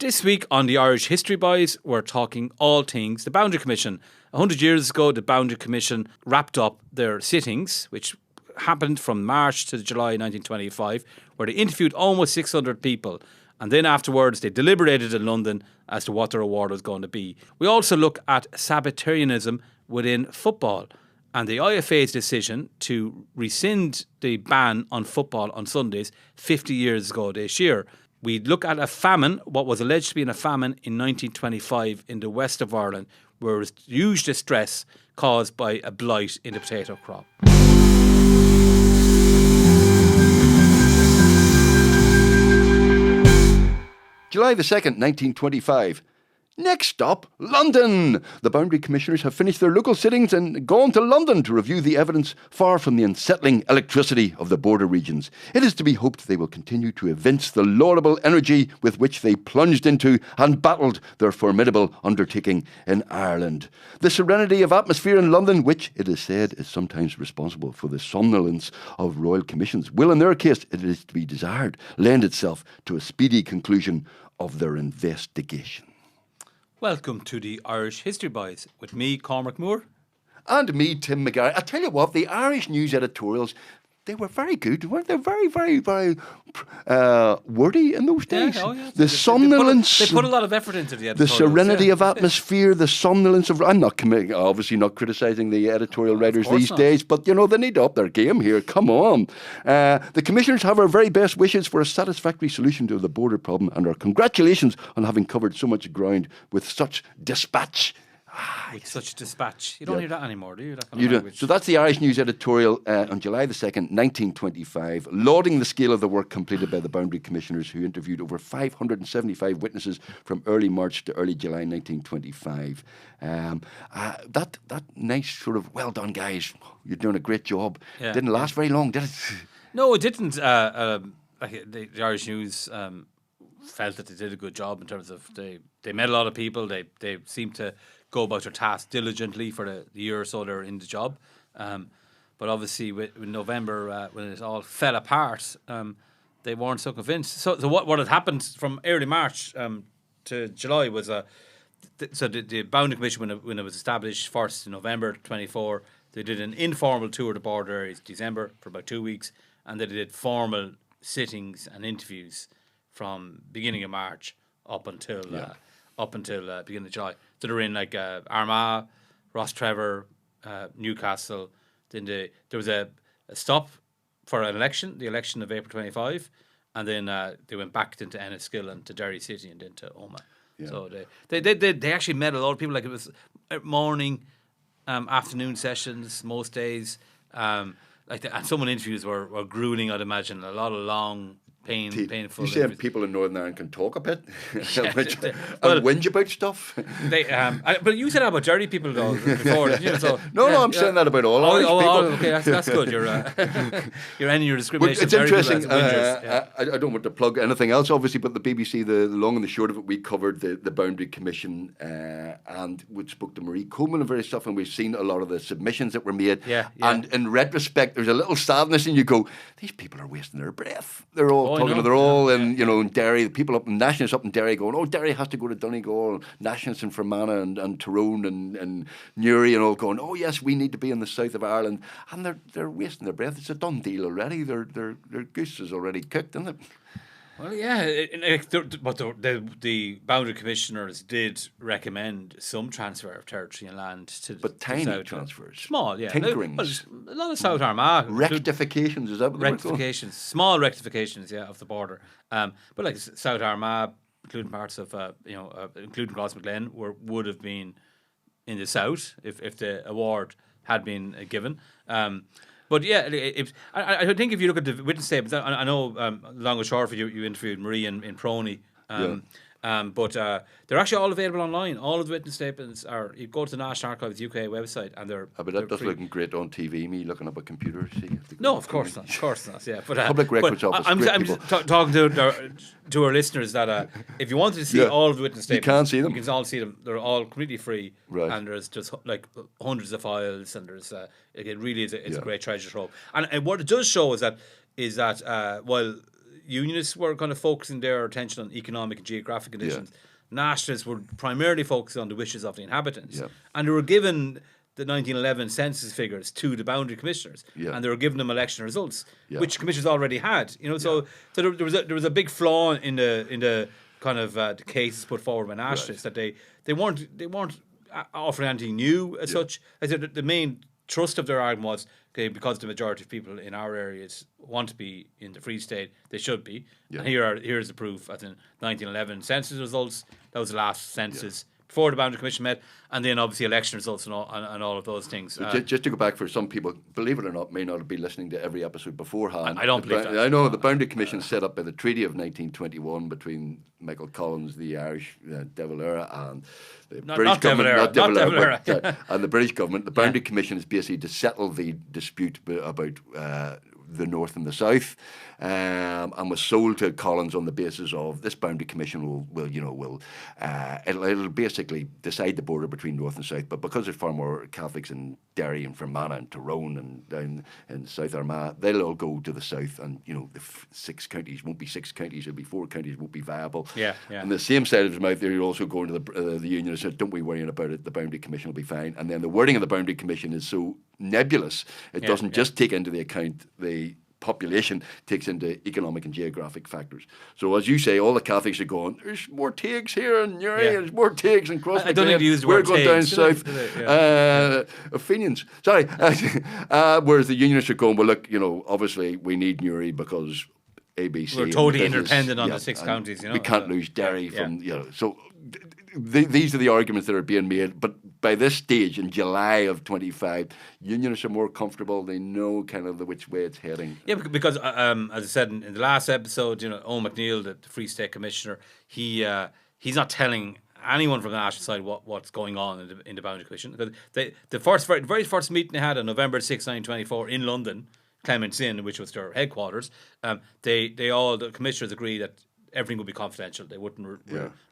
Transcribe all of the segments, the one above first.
This week on the Irish History Boys, we're talking all things the Boundary Commission. 100 years ago, the Boundary Commission wrapped up their sittings, which happened from March to July 1925, where they interviewed almost 600 people. And then afterwards, they deliberated in London as to what their award was going to be. We also look at Sabbatarianism within football and the IFA's decision to rescind the ban on football on Sundays 50 years ago this year. We look at a famine, what was alleged to be a famine in 1925 in the west of Ireland, where there was huge distress caused by a blight in the potato crop. July the 2nd, 1925. Next stop, London. The Boundary Commissioners have finished their local sittings and gone to London to review the evidence far from the unsettling electricity of the border regions. It is to be hoped they will continue to evince the laudable energy with which they plunged into and battled their formidable undertaking in Ireland. The serenity of atmosphere in London, which it is said is sometimes responsible for the somnolence of royal commissions, will in their case, it is to be desired, lend itself to a speedy conclusion of their investigation. Welcome to the Irish History Boys with me, Cormac Moore. And me, Tim McGarry. I tell you what, the Irish news editorials, they were very good, weren't they? Very, very, very wordy in those days. Yeah. The somnolence. They put a lot of effort into the editorials. The serenity of atmosphere, the somnolence of... I'm obviously not criticising the editorial writers these days, but, you know, they need to up their game here. Come on. The Commissioners have our very best wishes for a satisfactory solution to the border problem and our congratulations on having covered so much ground with such dispatch. With such dispatch. You don't hear that anymore, do you? That kind you of do. language. So that's the Irish News editorial on July the 2nd, 1925, lauding the scale of the work completed by the Boundary Commissioners, who interviewed over 575 witnesses from early March to early July 1925. That nice sort of, well done, guys, you're doing a great job. Yeah. Didn't last very long, did it? No, it didn't. The Irish News felt that they did a good job in terms of they met a lot of people. They seemed to go about their task diligently for the year or so they're in the job. But obviously, with November, when it all fell apart, they weren't so convinced. So what had happened from early March to July was the Boundary Commission, when it was established first in November 24, they did an informal tour of the border areas December for about 2 weeks, and they did formal sittings and interviews from beginning of March up until beginning of July. So they're in like Armagh, Rostrevor, Newcastle. Then there was a stop for an election, the election of April 25, and then they went back into Enniskillen and to Derry City and then to Omagh. Yeah. So they actually met a lot of people. Like, it was morning, afternoon sessions most days. And some of the interviews were grueling, I'd imagine. A lot of long, painful. You say people in Northern Ireland can talk a bit and whinge about stuff. But you said that about dirty people though before. So, no, I'm saying that about all Irish people. Okay, that's good. You're ending your discrimination. Well, it's interesting. I don't want to plug anything else, obviously, but the BBC, the long and the short of it, we covered the Boundary Commission and we spoke to Marie Coleman and various stuff, and we've seen a lot of the submissions that were made. And in retrospect, there's a little sadness, and you go, these people are wasting their breath. They're all they're all in, in Derry. The people nationalists up in Derry going, oh, Derry has to go to Donegal. Nationalists in Fermanagh and Tyrone and Newry and all going, oh yes, we need to be in the south of Ireland. And they're wasting their breath. It's a done deal already. Their goose is already cooked, isn't it? Well, yeah, but the Boundary Commissioners did recommend some transfer of territory and land but tiny transfers. Small, yeah. Tinkerings. A lot of South Armagh. Rectifications, is that what rectifications, small rectifications, of the border. But like South Armagh, including parts of, including Crossmaglen, would have been in the south if the award had been given. But yeah, I think if you look at the witness statements, I know long and short for you interviewed Marie in Prony, but they're actually all available online. All of the witness statements are. You go to the National Archives UK website, and they're. But that does looking great on TV. Me looking up a computer, see. No, of course not. Of course not. Yeah, but Public Records Office. I'm just talking to our listeners that if you wanted to see all of the witness statements, you can see them. You can all see them. They're all completely free, right. And there's just like hundreds of files, and there's it really is a great treasure trove. And what it does show is that while Unionists were kind of focusing their attention on economic and geographic conditions. Nationalists were primarily focused on the wishes of the inhabitants. And they were given the 1911 census figures to the boundary commissioners, and they were giving them election results, which commissioners already had. So there was a big flaw in the kind of the cases put forward by nationalists that they weren't offering anything new as such. I said the main thrust of their argument was, okay, because the majority of people in our areas want to be in the Free State, they should be. And here's the proof. As in 1911 census results, that was the last census before the Boundary Commission met, and then obviously election results and all of those things. Just to go back, for some people, believe it or not, may not have been listening to every episode beforehand. I don't believe that. I know the Boundary Commission set up by the Treaty of 1921 between Michael Collins, the Irish De Valera, and the British government. And the British government. The Boundary Commission is basically to settle the dispute about the North and the South, and was sold to Collins on the basis of this Boundary Commission it'll basically decide the border between North and South, but because there's far more Catholics in Derry and Fermanagh and Tyrone and down in South Armagh, they'll all go to the south, and the 6 counties won't be 6 counties, it'll be 4 counties, won't be viable. And the same side of his mouth, they're also going to the Union and said, don't be worrying about it, the Boundary Commission will be fine. And then the wording of the Boundary Commission is so nebulous, it doesn't just take into the account the population, takes into economic and geographic factors. So as you say, all the Catholics are going, there's more takes here in Newry, there's more takes in Cross. I don't need to use the word we're going down south. Fenians. Sorry. Whereas the Unionists are going, well, look, obviously we need Newry because ABC. We're totally independent on the 6 counties. We can't lose Derry from, so these are the arguments that are being made. But by this stage, in July of 25, Unionists are more comfortable. They know kind of which way it's heading. Yeah, because as I said in the last episode, Owen McNeill, the Free State Commissioner, he's not telling anyone from the national side what's going on in the Boundary Commission. The very first meeting they had on November 6, 1924 in London, Clement's Inn, which was their headquarters, the commissioners agreed that everything would be confidential. They wouldn't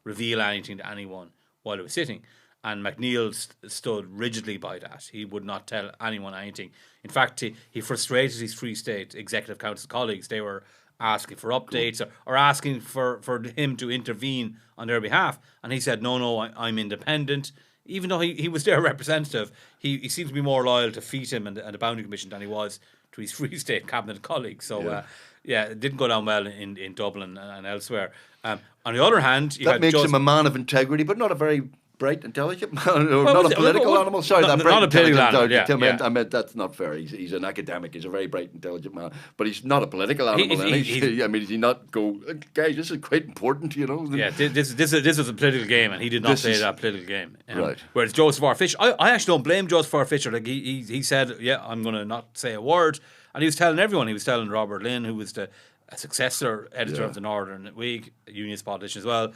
reveal anything to anyone while it was sitting. And McNeill stood rigidly by that. He would not tell anyone anything. In fact, he frustrated his Free State Executive Council colleagues. They were asking for updates or asking for him to intervene on their behalf. And he said, no, I'm independent. Even though he was their representative, he seemed to be more loyal to Feetham and the Boundary Commission than he was to his Free State Cabinet colleagues. So, it didn't go down well in Dublin and elsewhere. On the other hand, that makes him a man of integrity, but not a very bright, intelligent man, not a political animal. Sorry, not a political animal. I meant that's not fair. He's an academic. He's a very bright, intelligent man, but he's not a political animal. Does he not go, guys? This is quite important, This was a political game, and he did not play that political game. Right. Whereas Joseph R. Fisher, I actually don't blame Joseph R. Fisher. Like he said, I'm going to not say a word, and he was telling everyone. He was telling Robert Lynn, who was the successor editor of the Northern Whig, a unionist politician as well,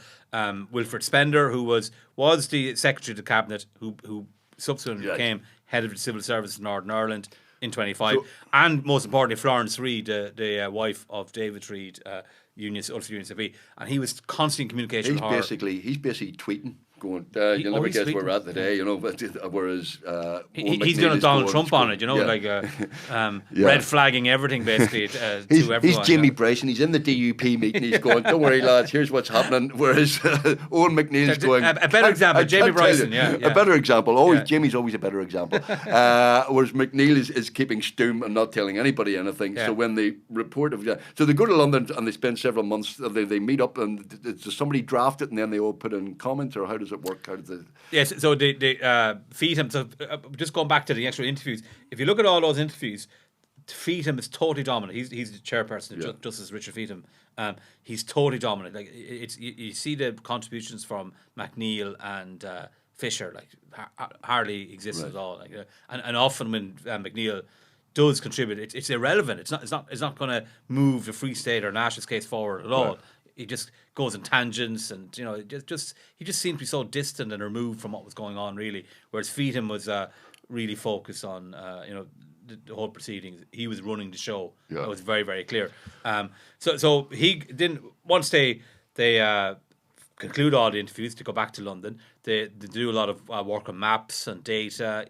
Wilfred Spender, who was the Secretary of the Cabinet, who subsequently became head of the Civil Service in Northern Ireland in 25, and most importantly Florence Reid, the wife of David Reid, ulster Unionist MP, and he was constantly in communication with her. He's basically tweeting, going, you'll never guess where we're at today, whereas he's doing a Donald Trump on it, red flagging everything basically to everyone. He's Jimmy Bryson, he's in the DUP meeting, he's going, don't worry lads, here's what's happening, whereas Owen McNeill's going... A better example, Jamie Bryson, a better example, Jamie's always a better example, whereas McNeill is keeping stoom and not telling anybody anything, so when they report of... So they go to London and they spend several months, they meet up and does somebody draft it and then they all put in comments, or how does it work? How does it... Yes, so they feed him. So just going back to the actual interviews, if you look at all those interviews, Feetham is totally dominant. He's the chairperson, Justice Richard Feetham. He's totally dominant. Like you see the contributions from McNeill and Fisher, like hardly exist at all. Like, and often when McNeill does contribute, it's irrelevant. It's not going to move the Free State or nationalist case forward at all. Right. He just goes in tangents, and he just seemed to be so distant and removed from what was going on, really. Whereas Feetham was really focused on the whole proceedings. He was running the show. That was very, very clear. So he didn't. Once they conclude all the interviews, to go back to London, they do a lot of work on maps and data.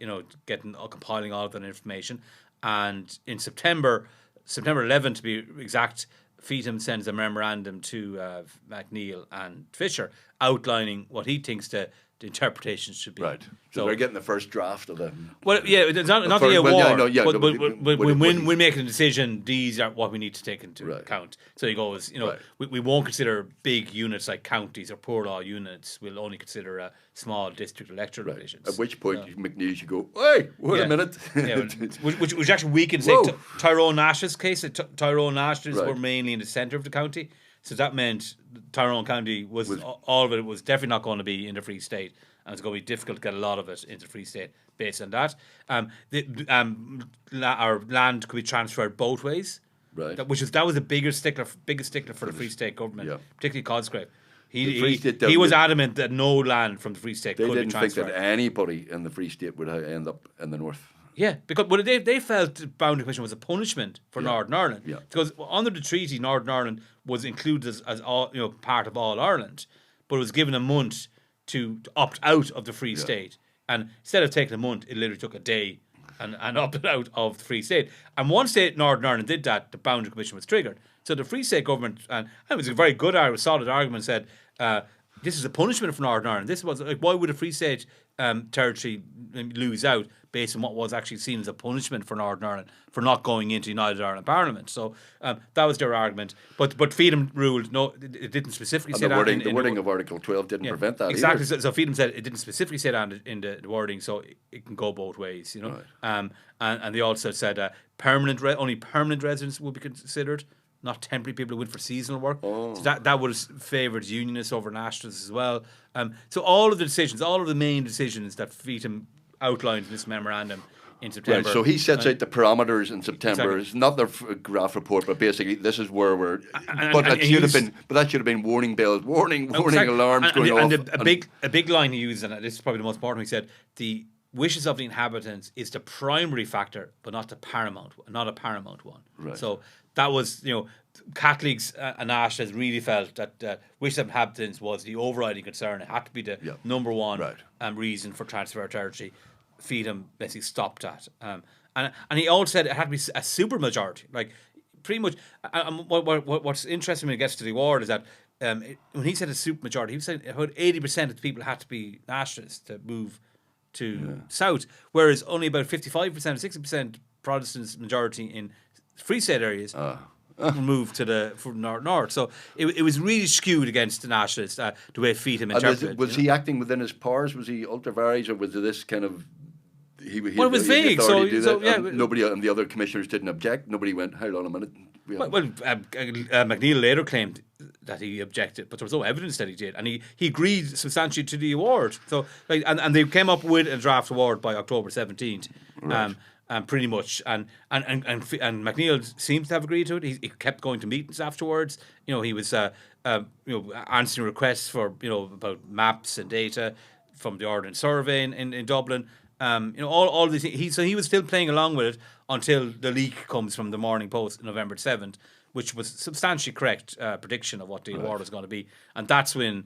compiling all of that information. And in September 11 to be exact, Feetham sends a memorandum to McNeill and Fisher outlining what he thinks the interpretations should be. Right. So they're getting the first draft of the. Well, yeah, it's not the award. Well, yeah, no, yeah, but but when we're making a decision, these are what we need to take into Right. account. So he goes, Right. we won't consider big units like counties or poor law units. We'll only consider small district electoral divisions. At which point McNeill should go, hey, wait a minute. Yeah, which actually we can say Tyrone Nash's case. Tyrone Nash's were mainly in the centre of the county. So that meant Tyrone County was all of it was definitely not going to be in the Free State. And it's going to be difficult to get a lot of it into the Free State based on that. Our land could be transferred both ways. Right. That was the biggest stickler for the Free State government, particularly Cosgrave. He was adamant that no land from the Free State could be transferred. They didn't think that anybody in the Free State would end up in the north. Yeah, because they felt the Boundary Commission was a punishment for Northern Ireland. Yeah. Because under the treaty, Northern Ireland was included as all, part of all Ireland, but it was given a month to opt out of the Free State. And instead of taking a month, it literally took a day and opted out of the Free State. And once Northern Ireland did that, the Boundary Commission was triggered. So the Free State government, and it was a very good, solid argument, said this is a punishment for Northern Ireland. This was why would a Free State territory lose out based on what was actually seen as a punishment for Northern Ireland for not going into United Ireland Parliament. So that was their argument. But Feetham ruled no, it didn't specifically say that. The wording of Article 12 didn't prevent that exactly. either. So Feetham said it didn't specifically say that in the wording, so it can go both ways. Right. And they also said only permanent residents will be considered, not temporary people who went for seasonal work. So that would have favoured unionists over nationalists as well. So all of the main decisions that Feetham outlined in this memorandum in September. Right, so he sets out the parameters in September. Exactly. It's not the graph report, but basically this is where we're. But that should have been warning bells, warning alarms going off. And a big line he used, and this is probably the most important. He said the wishes of the inhabitants is the primary factor, but not a paramount one. Right. So that was, Catholics and Nationalists really felt that wishes of inhabitants was the overriding concern. It had to be the number one reason for transfer of territory. Feetham basically stopped that. And he also said it had to be a supermajority. Like, pretty much, what's interesting when it gets to the award is that when he said a supermajority, he was saying about 80% of the people had to be nationalists to move to south, whereas only about 55% or 60% Protestants majority in Free State areas moved to from north. So it was really skewed against the nationalists, the way Feetham interpreted it. Was he acting within his powers? Was he ultra vires, or was this kind of... it was vague. Nobody and the other commissioners didn't object. Nobody went, hold on a minute. McNeill later claimed that he objected, but there was no evidence that he did, and he agreed substantially to the award. So, and they came up with a draft award by October 17th, pretty much. And McNeill seems to have agreed to it. He kept going to meetings afterwards. He was answering requests for about maps and data from the Ordnance Survey in Dublin. All these things. He was still playing along with it until the leak comes from the Morning Post November 7th, which was substantially correct prediction of what the award was going to be. And that's when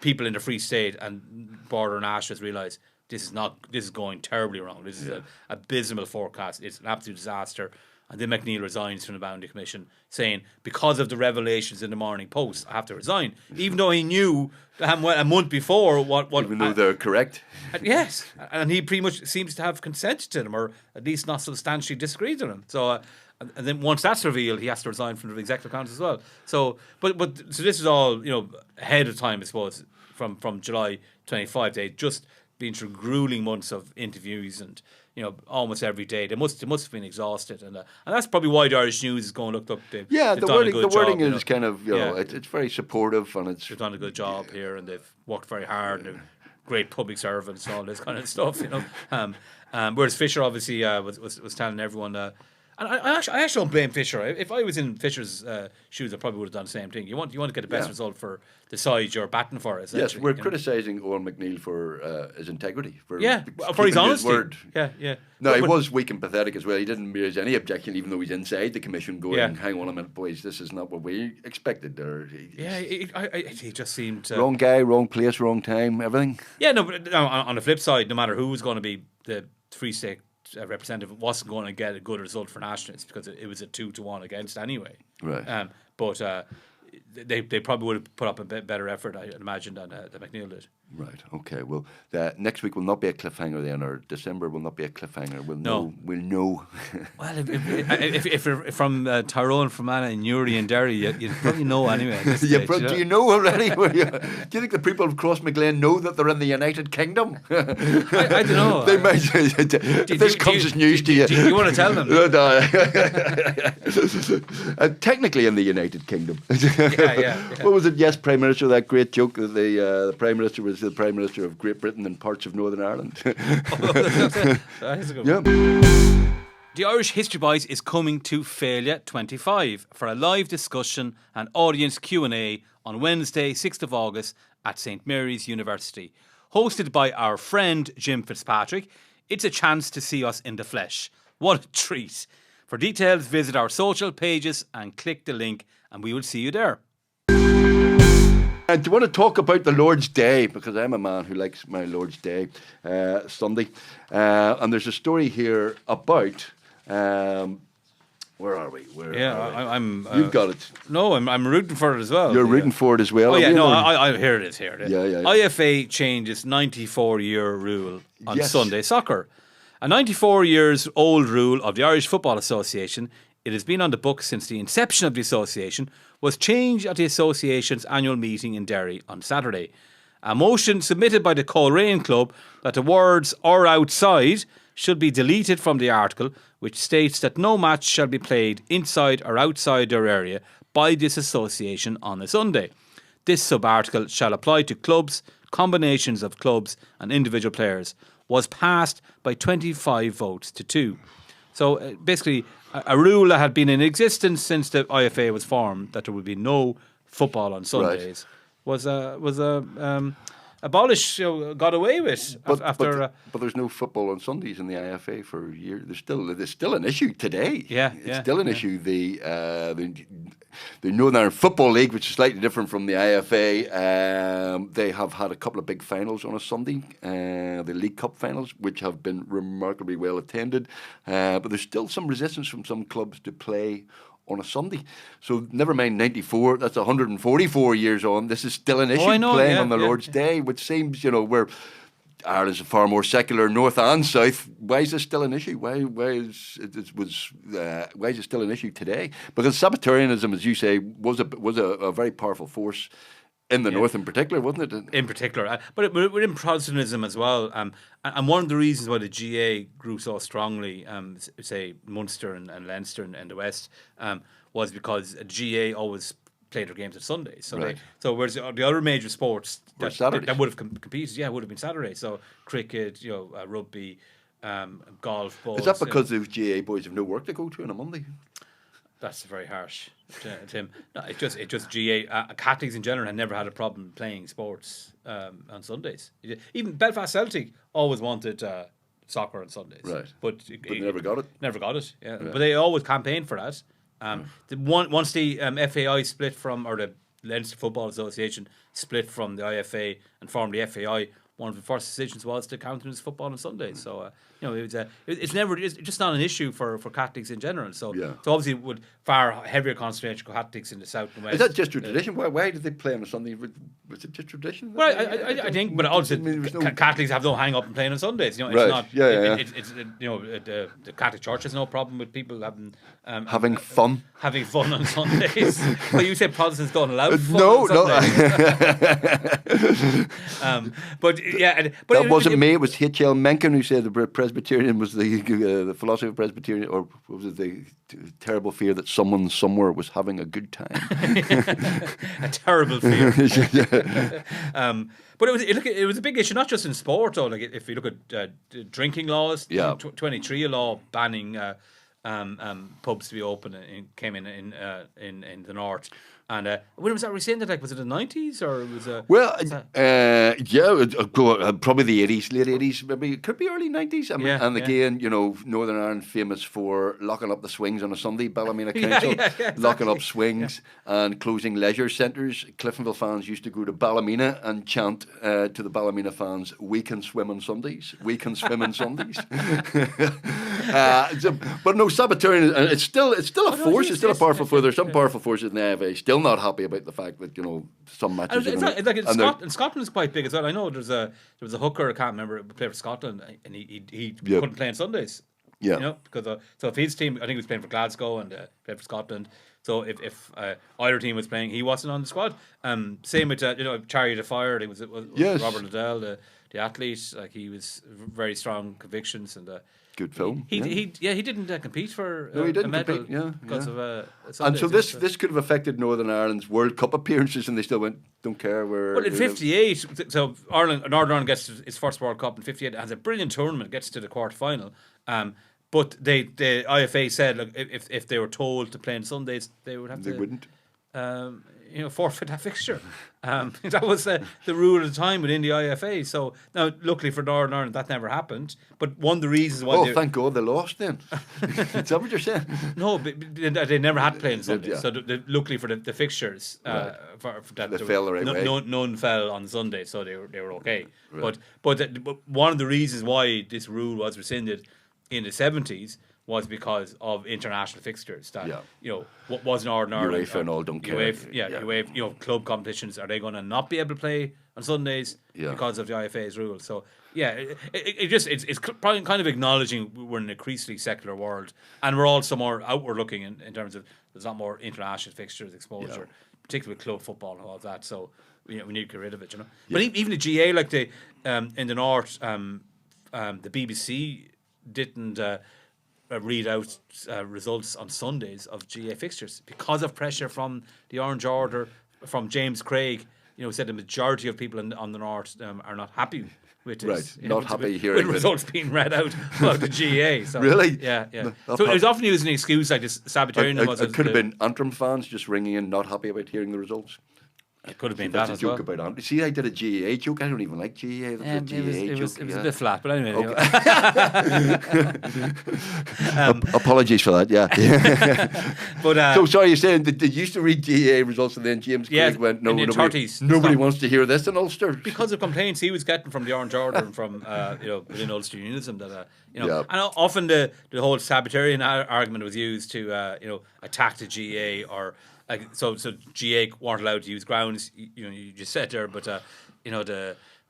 people in the Free State and border nationalists realise this is going terribly wrong. This is an abysmal forecast. It's an absolute disaster. And then McNeill resigns from the Boundary Commission, saying, because of the revelations in the Morning Post, I have to resign. Even though he knew a month before what even though they're correct. Yes. And he pretty much seems to have consented to them, or at least not substantially disagreed with them. So, and then once that's revealed, he has to resign from the Executive Council as well. So, so this is all, ahead of time, I suppose, from July 25. They'd just been through grueling months of interviews and, almost every day. They must have been exhausted, and that's probably why the Irish News is going, look, they've the done a good job, wording is kind of, it's very supportive, and they've done a good job here, and they've worked very hard, and they're great public servants and all this kind of stuff, whereas Fisher obviously was telling everyone, and I actually don't blame Fisher. If I was in Fisher's shoes, I probably would have done the same thing. You want to get the best result for the side you're batting for. Yes, we're criticising Owen McNeill for his integrity, for his honesty. His word. Yeah. No, he was weak and pathetic as well. He didn't raise any objection, even though he's inside the commission going, hang on a minute, boys, this is not what we expected. He just seemed... wrong guy, wrong place, wrong time, everything. Yeah, no, but on the flip side, no matter who was going to be the Free State representative, wasn't going to get a good result for nationalists because it was a 2-1 against anyway. Right. But they probably would have put up a bit better effort, I imagine, than McNeil did. Right. Okay. Well, next week will not be a cliffhanger then, or December will not be a cliffhanger. We'll No. know. We'll know. Well, if you're from Tyrone, Fermanagh, and Newry and Derry, you probably know anyway. At this stage, Do you know already? Do you think the people of Cross McGlen know that they're in the United Kingdom? I don't know. They might. If this comes as news to you, do you want to tell them? Technically in the United Kingdom. Yeah. What was it? Yes, Prime Minister. That great joke that the Prime Minister was the Prime Minister of Great Britain and parts of Northern Ireland. That's a good one. The Irish History Boys is coming to Failure 25 for a live discussion and audience Q&A on Wednesday, 6th of August at St Mary's University. Hosted by our friend Jim Fitzpatrick, it's a chance to see us in the flesh. What a treat. For details, visit our social pages and click the link and we will see you there. And do you want to talk about the Lord's Day? Because I'm a man who likes my Lord's Day, Sunday. And there's a story here about... where are we? I'm. You've got it. No, I'm rooting for it as well. You're rooting for it as well. Oh yeah, no, I here it is here. Yeah. IFA changes 94-year rule on Sunday soccer. A 94-years-old rule of the Irish Football Association. It has been on the books since the inception of the association, was changed at the association's annual meeting in Derry on Saturday. A motion submitted by the Coleraine Club that the words "or outside" should be deleted from the article, which states that no match shall be played inside or outside their area by this association on a Sunday. This sub-article shall apply to clubs, combinations of clubs and individual players, was passed by 25 votes to 2. So basically, a rule that had been in existence since the IFA was formed, that there would be no football on Sundays, was abolished, got away with after. But there's no football on Sundays in the IFA for years. There's still an issue today. It's still an issue. The Northern Ireland Football League, which is slightly different from the IFA, they have had a couple of big finals on a Sunday, the League Cup finals, which have been remarkably well attended. But there's still some resistance from some clubs to play on a Sunday. So never mind 94, that's 144 years on. This is still an issue, playing on the Lord's Day, which seems, where Ireland's a far more secular north and south. Why is this still an issue? Why is it still an issue today? Because Sabbatarianism, as you say, was a very powerful force in the north in particular, wasn't it? In particular. But within Protestantism as well. And one of the reasons why the GA grew so strongly, say Munster and Leinster in the West, was because GA always played their games on Sundays. So whereas the other major sports that would have competed, would have been Saturday. So cricket, rugby, golf, bowls. Is that because the GA boys have no work to go to on a Monday? That's very harsh, Tim. No, it's just GA. Catholics in general had never had a problem playing sports on Sundays. Even Belfast Celtic always wanted soccer on Sundays, right? But never got it. Never got it. Yeah, but they always campaigned for that. Once the FAI split from, or the Leinster Football Association split from the IFA and formed the FAI, one of the first decisions was to countenance football on Sundays. So it's just not an issue for Catholics in general. So obviously with far heavier concentration of Catholics in the south and west. Is that just a tradition? Why did they play on a Sunday? Was it just tradition? Well, I think, but also Catholics have no hang up in playing on Sundays. It's not. It's the Catholic Church has no problem with people having fun. Having fun on Sundays. Well, you said Protestants don't allow fun. No. But that wasn't me. It was H.L. Mencken who said the Presbyterian was the philosophy of Presbyterian, or was it the terrible fear that someone somewhere was having a good time? A terrible fear. But it was a big issue, not just in sport. Though, like if you look at drinking laws, 23 law banning pubs to be open came in the north. And when was that rescinded? Like, was it the 90s or was it? Well, probably the 80s, late 80s, maybe. It could be early 90s. I mean, and again, Northern Ireland famous for locking up the swings on a Sunday. Ballymena Council exactly. locking up swings and closing leisure centres. Cliftonville fans used to go to Ballymena and chant to the Ballymena fans, "We can swim on Sundays. We can swim on Sundays." But no, Sabbatarianism, it's still a force. It's still a powerful force. There's some powerful forces in the IFA still not happy about the fact that some matches. In Scotland is quite big as well. I know there was a hooker, I can't remember, who played for Scotland, and he couldn't play on Sundays. Yeah, because so if his team, I think he was playing for Glasgow and played for Scotland. So if either team was playing, he wasn't on the squad. Same with Chariot of Fire. It was Robert Liddell, the athlete. Like, he was very strong convictions and. Good film. He didn't compete for he didn't a medal compete, because of and so this could have affected Northern Ireland's World Cup appearances, and they still went, don't care where. Well, in '58, so Northern Ireland gets its first World Cup in '58. Has a brilliant tournament, gets to the quarter final. But the IFA said, look, if they were told to play on Sundays, they would have to. They wouldn't. Forfeit that fixture. That was the rule at the time within the IFA. So now, luckily for Northern Ireland, that never happened. But one of the reasons why. Oh, thank God they lost then. Is that what you're saying? No, but they never had to play on Sundays. So luckily for the fixtures, for that, they fell the right way. None fell on Sunday, so they were okay. Right. But one of the reasons why this rule was rescinded in the 70s was because of international fixtures that what was Northern Ireland. UEFA and all don't care. UEFA, club competitions, are they going to not be able to play on Sundays because of the IFA's rules? So it's probably kind of acknowledging we're in an increasingly secular world, and we're also more outward looking in terms of there's not more international fixtures exposure, particularly with club football and all of that. So we need to get rid of it, But even the GA, like in the north, the BBC didn't. Read out results on Sundays of GA fixtures because of pressure from the Orange Order, from James Craig. Said the majority of people on the north are not happy with this. Right, not happy hearing with results being read out of the GA. So, really? Yeah. So it was often used as an excuse, like this Sabbatarianism. It could have been Antrim fans just ringing in, not happy about hearing the results. It could have been that as joke well. about Antrim. See, I did a GA joke. I don't even like GA. It was a bit flat, but anyway. Okay. Apologies for that. Yeah. But so sorry, you're saying that they used to read GA results, and then James Craig went, "No, nobody wants to hear this in Ulster." Because of complaints he was getting from the Orange Order and from within Ulster Unionism that and often the whole Sabbatarian argument was used to attack the GA or. So GA weren't allowed to use grounds. You just said there, but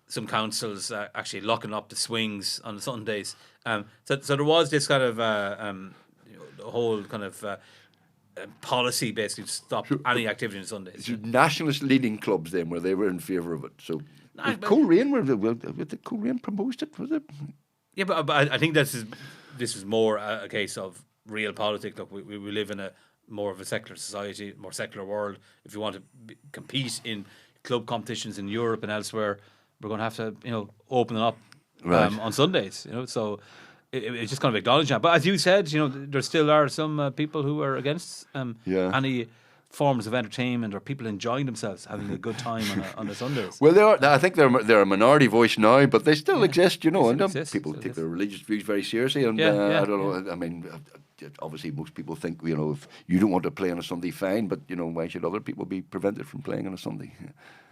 some councils actually locking up the swings on Sundays. So there was this kind of the whole kind of policy basically to stop any activity on Sundays. So nationalist leading clubs then, where they were in favour of it. So Coleraine, the Coleraine proposed it, was it? Yeah, but I think this is more a case of real politics. Look, we live in a more of a secular society, more secular world. If you want to Right. in club competitions in Europe and elsewhere, we're going to have to, open it up on Sundays. So it's just kind of acknowledging that. But as you said, there still are some people who are against any forms of entertainment or people enjoying themselves, having a good time on the Sundays. Well, I think they're a minority voice now, but they still exist, and people take their religious views very seriously. And I don't know. I mean, obviously, most people think, if you don't want to play on a Sunday, fine, but why should other people be prevented from playing on a Sunday?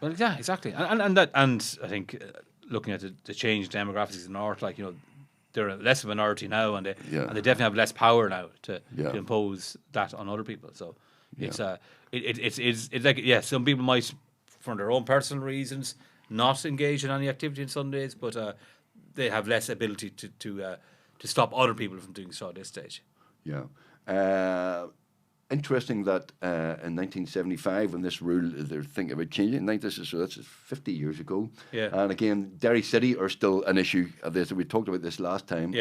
Well, yeah, exactly, and I think looking at the change in demographics in the north, like they're less of a minority now, and they definitely have less power now to impose that on other people. So. It's like some people might, for their own personal reasons, not engage in any activity on Sundays, but they have less ability to stop other people from doing so at this stage. Yeah. Interesting that in 1975, when this rule, they're thinking about changing. That's 50 years ago. Yeah. And again, Derry City are still an issue of this. We talked about this last time.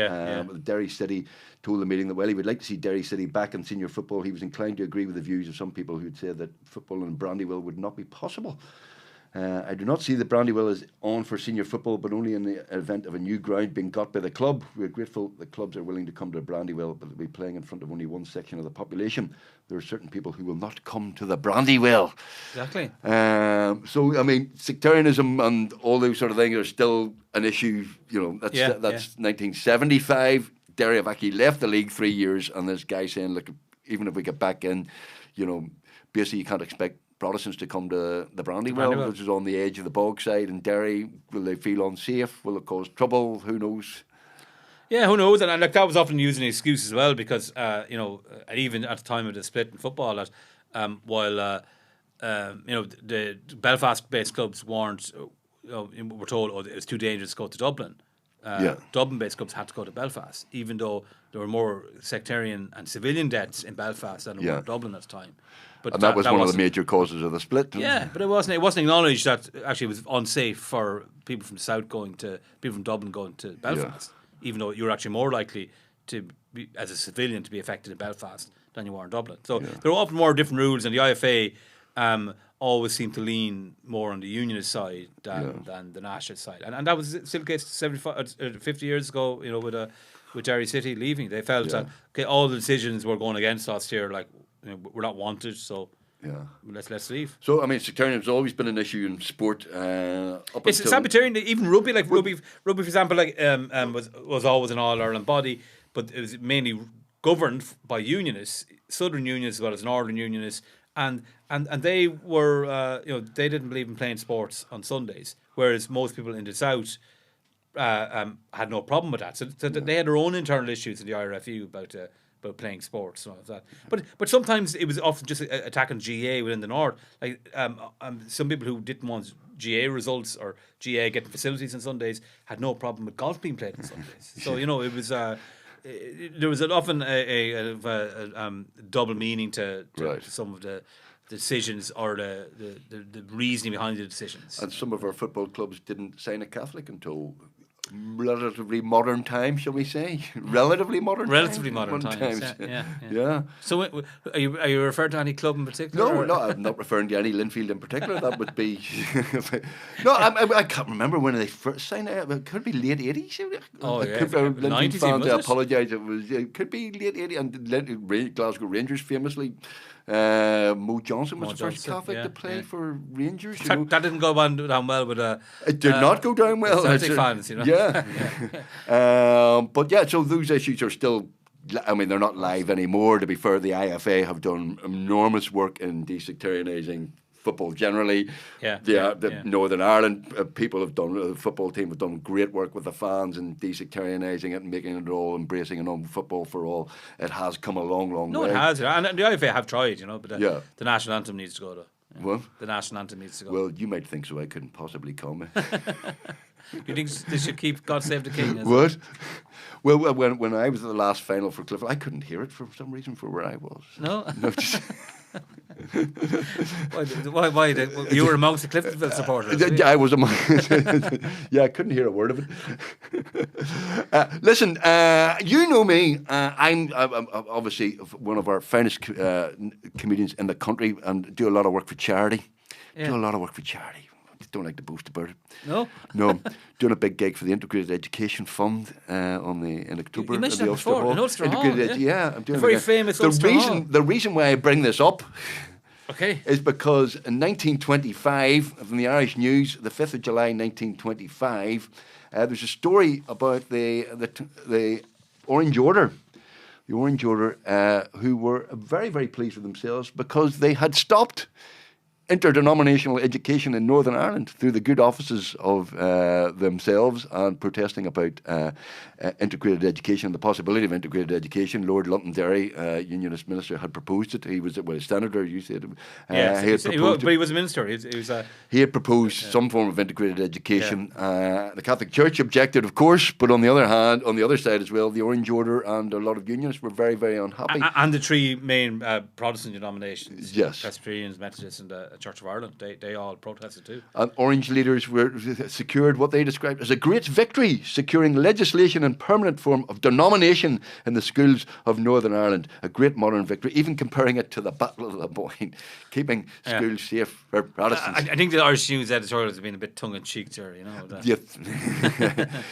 Derry City told the meeting that, he would like to see Derry City back in senior football. He was inclined to agree with the views of some people who'd said that football in Brandywell would not be possible. I do not see the Brandywell as on for senior football, but only in the event of a new ground being got by the club. We're grateful that clubs are willing to come to Brandywell, but they'll be playing in front of only one section of the population. There are certain people who will not come to the Brandywell. Exactly. So, I mean, sectarianism and all those sort of things are still an issue. You know, that's 1975. Derry have actually left the league 3 years, and this guy saying, look, even if we get back in, you know, basically you can't expect Protestants to come to the Brandywell, which is on the edge of the bog side in Derry. Will they feel unsafe? Will it cause trouble? Who knows? Yeah, who knows? And like, that was often used as an excuse as well, because you know, even at the time of the split in football, that while you know, the Belfast-based clubs weren't, were told, oh, it was too dangerous to go to Dublin. Dublin-based clubs had to go to Belfast, even though there were more sectarian and civilian deaths in Belfast than there were in Dublin at the time. But and that was one of the major causes of the split. Yeah, but it wasn't acknowledged that actually it was unsafe for people from the south people from Dublin going to Belfast, even though you were actually more likely to be, as a civilian, to be affected in Belfast than you were in Dublin. So there were often more different rules, and the IFA always seemed to lean more on the unionist side than the nationalist side, and that was still the case 50 years ago. You know, with Derry City leaving, they felt that all the decisions were going against us here, like, you know, we're not wanted, so let's leave. So, I mean, sectarianism has always been an issue in sport. It's Sabbatarian, even rugby, like rugby, for example, like was always an All Ireland body, but it was mainly governed by unionists, Southern unionists as well as Northern unionists, and they were you know, they didn't believe in playing sports on Sundays, whereas most people in the South had no problem with that. So they had their own internal issues in the IRFU about playing sports and all of that. But sometimes it was often just attacking GA within the North. Like some people who didn't want GA results or GA getting facilities on Sundays had no problem with golf being played on Sundays. So, you know, it was there was often a double meaning to some of the decisions or the reasoning behind the decisions. And some of our football clubs didn't sign a Catholic until relatively modern times, shall we say? Relatively modern times. Yeah. So are you referring to any club in particular? No, I'm not referring to any Linfield in particular. That would be... No, I can't remember when they first signed it. It could be late 80s. Oh, yeah. Linfield fans, I apologise. It could be late 80s. And Glasgow Rangers famously... Mo Johnson was the first Catholic to play for Rangers. You know. That didn't go down well with it did not go down well. Celtic fans, you know. But yeah, so those issues are still, I mean, they're not live anymore. To be fair, the IFA have done enormous work in desectarianising football generally. Northern Ireland people have done, the football team have done great work with the fans and desectarianising it and making it all embracing and on football for all. It has come a long way. No, it has, and the IFA have tried, you know, but the national anthem needs to go, though. Yeah. What? The national anthem needs to go. Well, you might think so. I couldn't possibly come. You think they should keep God Save the King? What? Well, when I was at the last final for Clifford, I couldn't hear it for some reason for where I was. No? Why? You were amongst the Cliftonville supporters. I was among. I couldn't hear a word of it. Listen, you know me. I'm obviously one of our finest comedians in the country, and do a lot of work for charity. Don't like to boast about it. No, doing a big gig for the Integrated Education Fund in October. You mentioned that before. In Ulster Hall, I'm doing a very famous Ulster Hall. The reason why I bring this up, okay, is because in 1925, from the Irish News, the 5th of July, 1925, there's a story about the Orange Order. The Orange Order, who were very, very pleased with themselves because they had stopped interdenominational education in Northern Ireland through the good offices of themselves and protesting about integrated education, the possibility of integrated education. Lord Londonderry, unionist minister, had proposed it. He was a senator, you said. But he was a minister. He had proposed some form of integrated education. The Catholic Church objected, of course, but on the other hand, on the other side as well, the Orange Order and a lot of unionists were very, very unhappy. And the three main Protestant denominations, yes, Presbyterians, Methodists, and Church of Ireland. They all protested too. And Orange leaders were secured what they described as a great victory, securing legislation and permanent form of denomination in the schools of Northern Ireland. A great modern victory, even comparing it to the Battle of the Boyne, keeping schools safe for Protestants. I think the Irish News editorial has been a bit tongue-in-cheek there, you know.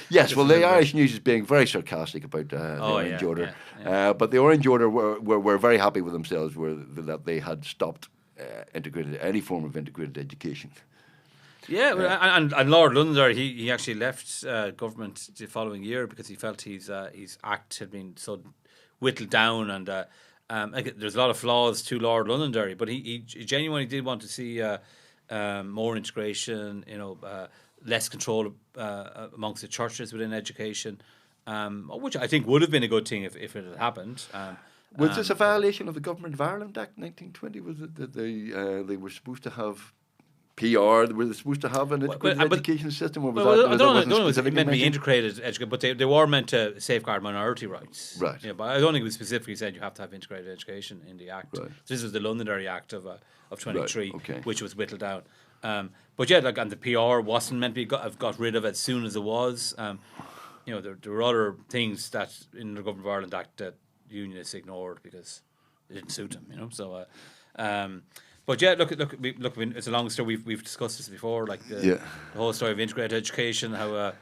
Yes, well, the Irish News is being very sarcastic about the Orange Order. But the Orange Order were very happy with themselves that they had stopped any form of integrated education. And Lord Londonderry, he actually left government the following year because he felt his act had been so whittled down, and there's a lot of flaws to Lord Londonderry, but he genuinely did want to see more integration, less control amongst the churches within education, which I think would have been a good thing if it had happened. Was this a violation of the Government of Ireland Act 1920? Was it that they were supposed to have PR? Were they supposed to have an integrated education system? Or was I don't know if it meant to be integrated education, but they were meant to safeguard minority rights. Right. But I don't think it was specifically said you have to have integrated education in the Act. Right. This was the Londonderry Act of 23, which was whittled down. And the PR wasn't meant to be got rid of as soon as it was. There were other things that in the Government of Ireland Act that unionists ignored because it didn't suit them. So. But look. It's a long story. We've discussed this before, like the whole story of integrated education. How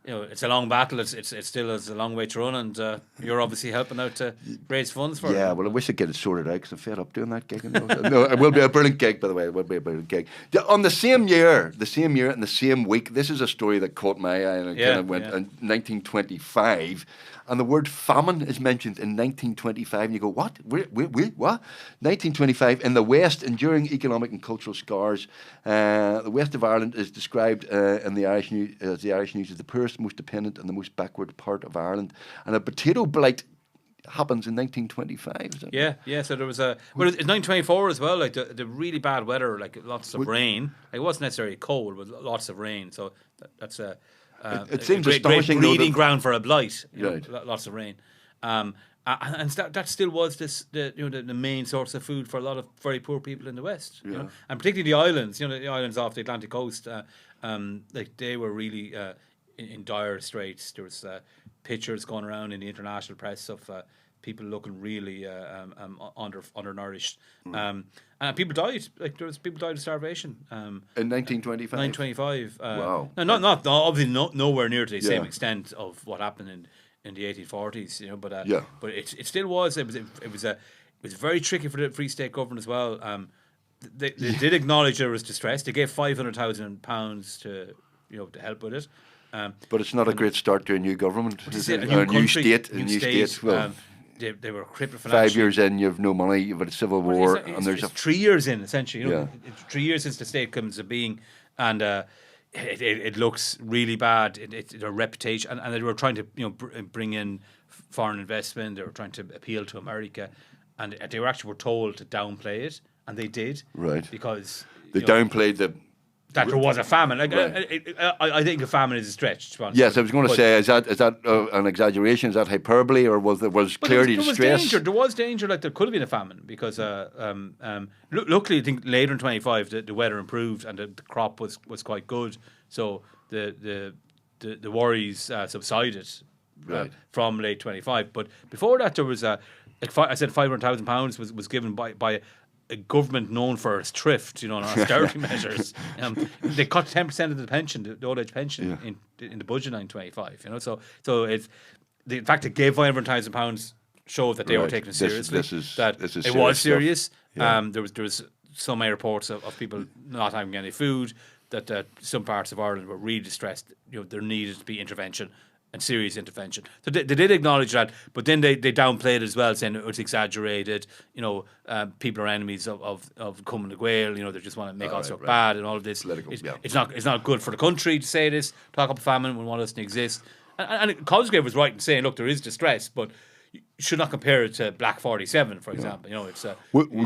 it's a long battle. It's still has a long way to run, and you're obviously helping out to raise funds for it. Yeah, well, I wish I'd get it sorted out because I'm fed up doing that gig. No, it will be a brilliant gig, by the way. It will be a brilliant gig. On the same year, and the same week, this is a story that caught my eye, and it kind of went in 1925. And the word famine is mentioned in 1925, and you go, what? Wait, what? 1925, in the West, enduring economic and cultural scars. The West of Ireland is described in the Irish News as the poorest, most dependent, and the most backward part of Ireland. And a potato blight happens in 1925. So there was it's 1924 as well, like the really bad weather, like lots of rain. Like, it wasn't necessarily cold, but lots of rain. So that's it seems great breeding ground for a blight. Lots of rain, and that still was the main source of food for a lot of very poor people in the West. And particularly the islands. The islands off the Atlantic coast, like they were really in dire straits. There was pictures going around in the international press of people looking really undernourished. And people died. Like people died of starvation. In 1925. 1925. Wow. No, not obviously nowhere near to the same extent of what happened in the 1840s. But it still was. It was very tricky for the Free State government as well. They did acknowledge there was distress. They gave £500,000 to help with it. But it's not a great start to a new government. A new state. Well, they were crippled financially. 5 years in, you have no money, you've had a civil war, and there's 3 years in, essentially. It's 3 years since the state comes to being, and it looks really bad. Their reputation, and they were trying to bring in foreign investment. They were trying to appeal to America, and they were told to downplay it, and they did. Right. Because they downplayed that there was a famine. I think a famine is a stretch. To be honest. Yes, I was going to say, is that an exaggeration? Is that hyperbole, or was clearly distress? There was danger. Like there could have been a famine because luckily, I think later in 25 the weather improved and the crop was quite good. So the worries subsided from late 25. But before that, there was I said £500,000 was given by a government known for its thrift, and austerity measures. They cut 10% of the pension, the old age pension, in the budget in 1925. So it's the fact it gave £500,000 showed that they were taking it seriously. It was serious. There was some reports of people not having any food. That some parts of Ireland were really distressed. There needed to be intervention. And serious intervention. So they did acknowledge that, but then they downplayed it as well, saying it was exaggerated. People are enemies of Cumann na Gael. They just want to make us look bad and all of this. It's not good for the country to say this. Talk about famine when one doesn't exist. And Cosgrave was right in saying, look, there is distress, but should not compare it to Black 47, for example. You know, it's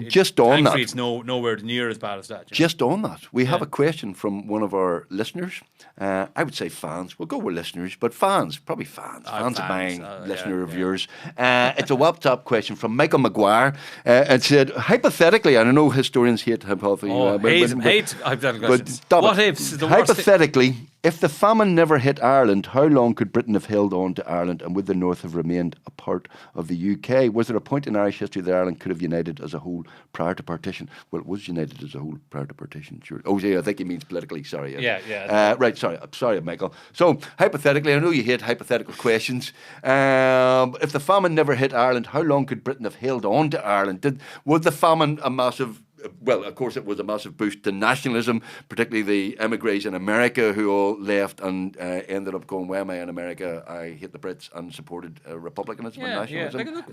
just on thankfully that. it's nowhere near as bad as that. You know? Just on that, we have a question from one of our listeners. I would say fans. We'll go with listeners, but fans, probably fans. Fans of mine, listener of yours. It's a WhatsApp question from Michael Maguire. It said, hypothetically, and I know historians hate hypothetically. Hate hypothetical questions. Stop What it. ifs? The worst Hypothetically, if the famine never hit Ireland, how long could Britain have held on to Ireland and would the North have remained a part of the UK? Was there a point in Irish history that Ireland could have united as a whole prior to partition? Well, it was united as a whole prior to partition, sure. Oh, yeah, I think he means politically, sorry. Right, sorry, Michael. So, hypothetically, I know you hate hypothetical questions. If the famine never hit Ireland, how long could Britain have held on to Ireland? Was the famine a massive... Well, of course, it was a massive boost to nationalism, particularly the emigres in America who all left and ended up going, why am I in America? I hate the Brits, and supported republicanism and nationalism. I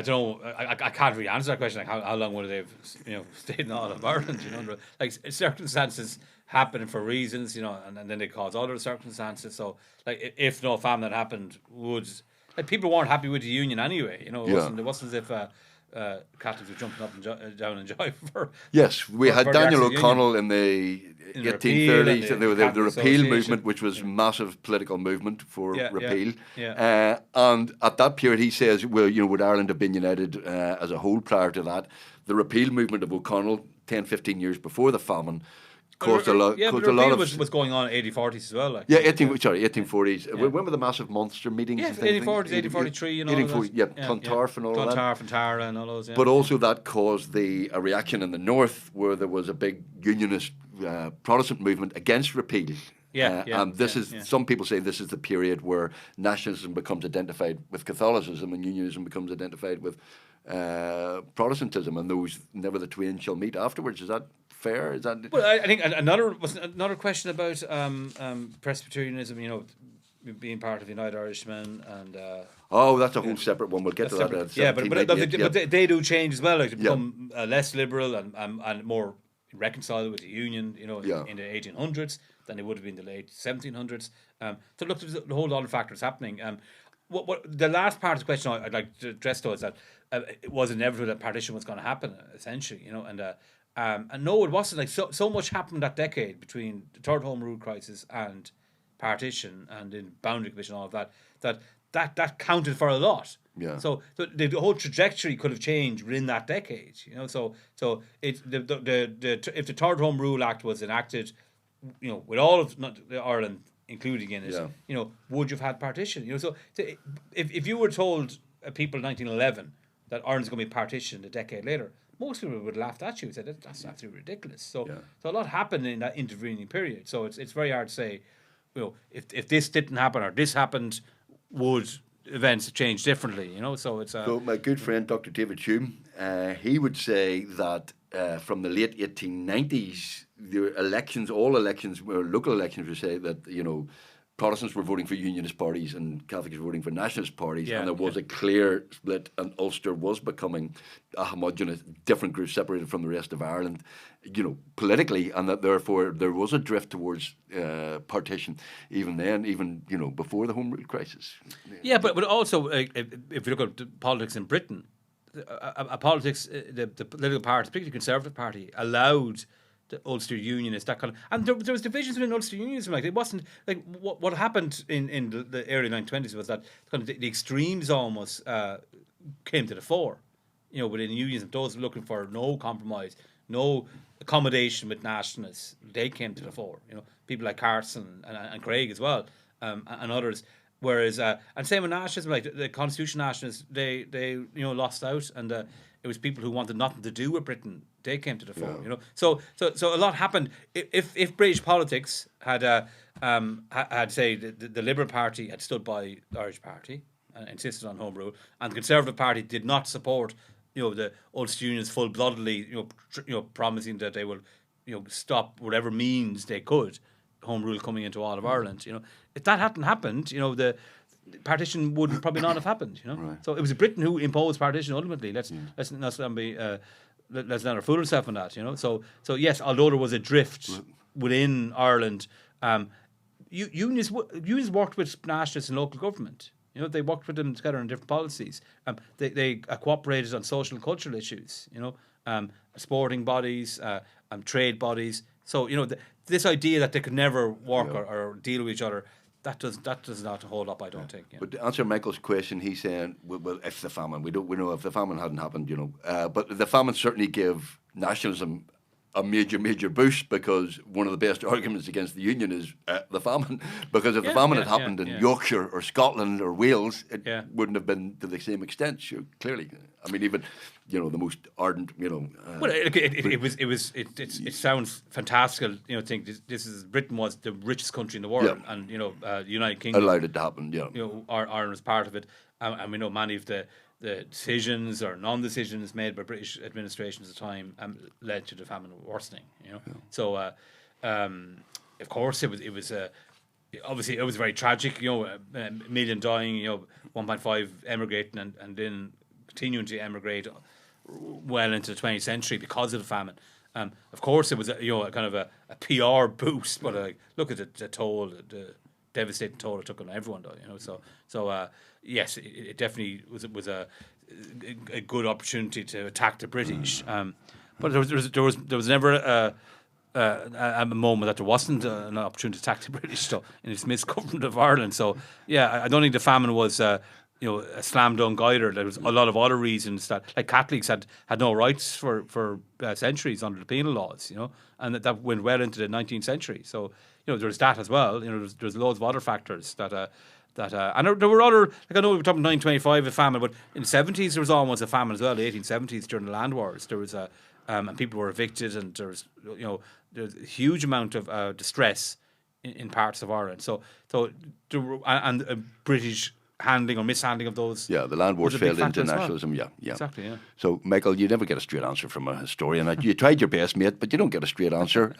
don't know. I can't really answer that question. Like how long would they have, stayed in all of Ireland? Like circumstances happen for reasons, and then they cause other circumstances. So, like if no famine had happened, people weren't happy with the union anyway. It wasn't as if. Catholics were jumping up and down in joy for. Yes, we had Daniel O'Connell in the 1830s, and the repeal movement, which was massive political movement for repeal. And at that period, he says, well, would Ireland have been united as a whole prior to that? The repeal movement of O'Connell, 10, 15 years before the famine, caused a lot. Yeah, but the repeal was going on in 1840s as well. Like. 1840s. Yeah. When were the massive monster meetings? Yeah, 1840s, 1843, and all 1840, Clontarf and all that. Clontarf and Tara and all those. Yeah. But also that caused a reaction in the north, where there was a big unionist Protestant movement against repeal. And this is some people say this is the period where nationalism becomes identified with Catholicism and unionism becomes identified with Protestantism, and those never the twain shall meet afterwards. Is that fair? Is that? Well, I think another question about Presbyterianism. Being part of United Irishmen and. That's a whole separate one. We'll get to that. But they do change as well. Like to become less liberal and more reconciled with the Union. In the 1800s than they would have been in the late 1700s. So look, there's a whole lot of factors happening. What the last part of the question I'd like to address though is that it was inevitable that partition was going to happen essentially. And no, it wasn't. Like so much happened that decade between the Third Home Rule crisis and partition and in boundary commission, all of that counted for a lot. Yeah. So the whole trajectory could have changed within that decade. So it's if the Third Home Rule Act was enacted, with all of Ireland including in it, would you have had partition? So if you were told people in 1911 that Ireland's going to be partitioned a decade later, most people would have laughed at you and said that's absolutely ridiculous. So a lot happened in that intervening period. So it's very hard to say, if this didn't happen or this happened, would events change differently? So it's. So my good friend Dr. David Hume, he would say that from the late 1890s, all elections, local elections, would say that Protestants were voting for unionist parties and Catholics were voting for nationalist parties, and there was a clear split, and Ulster was becoming a homogenous, different group separated from the rest of Ireland, politically, and that therefore there was a drift towards partition even then, before the Home Rule crisis. Yeah, but also if you look at the politics in Britain, the political party, particularly the Conservative Party, allowed the Ulster Unionists, that kind of, and there was divisions within Ulster Unionism. Like it wasn't like what happened in the early 1920s was that kind of the extremes almost came to the fore. Within unionism, those looking for no compromise, no accommodation with nationalists, they came to the fore. People like Carson and Craig as well, and others. Whereas and same with nationalism, like the Constitution nationalists, they lost out, and it was people who wanted nothing to do with Britain. They came to the fore, So a lot happened. If British politics had say the Liberal Party had stood by the Irish Party and insisted on Home Rule, and the Conservative Party did not support, the Ulster Unions full-bloodedly, promising that they will, stop whatever means they could Home Rule coming into all of Ireland. If that hadn't happened, the partition would probably not have happened. Right. So it was Britain who imposed partition ultimately. Let's not fool ourselves on that. So yes, although there was a drift within Ireland, unions worked with nationalists and local government. You know, they worked with them together on different policies. They cooperated on social and cultural issues. You know, sporting bodies, trade bodies. So you know, this idea that they could never work or deal with each other, that does not hold up. I don't think. You know? But to answer Michael's question, he's saying, well, if the famine, we know if the famine hadn't happened, you know, but the famine certainly gave nationalism a major boost, because one of the best arguments against the Union is the famine. Because if the famine had happened in Yorkshire or Scotland or Wales, it wouldn't have been to the same extent. Sure, clearly, I mean, even you know the most ardent, you know. Well, it sounds fantastical. You know, think this is Britain was the richest country in the world, and you know, United Kingdom allowed it to happen. Yeah, you know, Ireland was part of it, and we know many of the decisions or non-decisions made by British administrations at the time led to the famine worsening. You know, so of course it was obviously it was very tragic. You know, a million dying. You know, 1.5 emigrating and then continuing to emigrate well into the 20th century because of the famine. Of course, it was a kind of a PR boost, but look at the toll, the devastating toll it took on everyone, though. You know, so yes, it definitely was a good opportunity to attack the British. But there was never a moment that there wasn't an opportunity to attack the British, though, in its misgovernment of Ireland. So yeah, I don't think the famine was a slam dunk either. There was a lot of other reasons that, like, Catholics had no rights for centuries under the penal laws, you know, and that went well into the 19th century. So you know, there's that as well. You know, there's loads of other factors that and there were other, like, I know we were talking 1925 a famine, but in the 70s there was almost a famine as well. The 1870s during the land wars, there was and people were evicted, and there's a huge amount of distress in parts of Ireland. So there were, and British handling or mishandling of those. Yeah, the land wars failed into nationalism. Well. Yeah. Exactly, yeah. So, Michael, you never get a straight answer from a historian. You tried your best, mate, but you don't get a straight answer.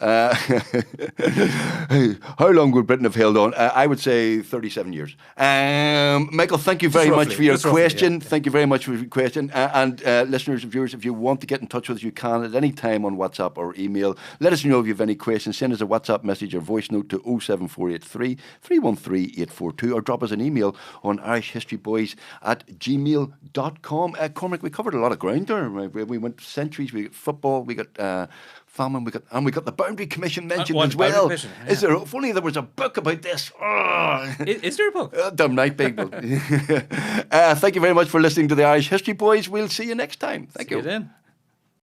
How long would Britain have held on? I would say 37 years. Michael, thank you very much for your question. Thank you very much for your question. And listeners and viewers, if you want to get in touch with us, you can at any time on WhatsApp or email. Let us know if you have any questions. Send us a WhatsApp message or voice note to 07483 313 842, or drop us an email on irishhistoryboys@gmail.com. Cormac, we covered a lot of ground there. We went centuries, we got football, we got famine, we got the Boundary Commission mentioned as well. Is there? If only there was a book about this. Oh. Is there a book? Damn right, people. Thank you very much for listening to the Irish History Boys. We'll see you next time. Thank you. See you then.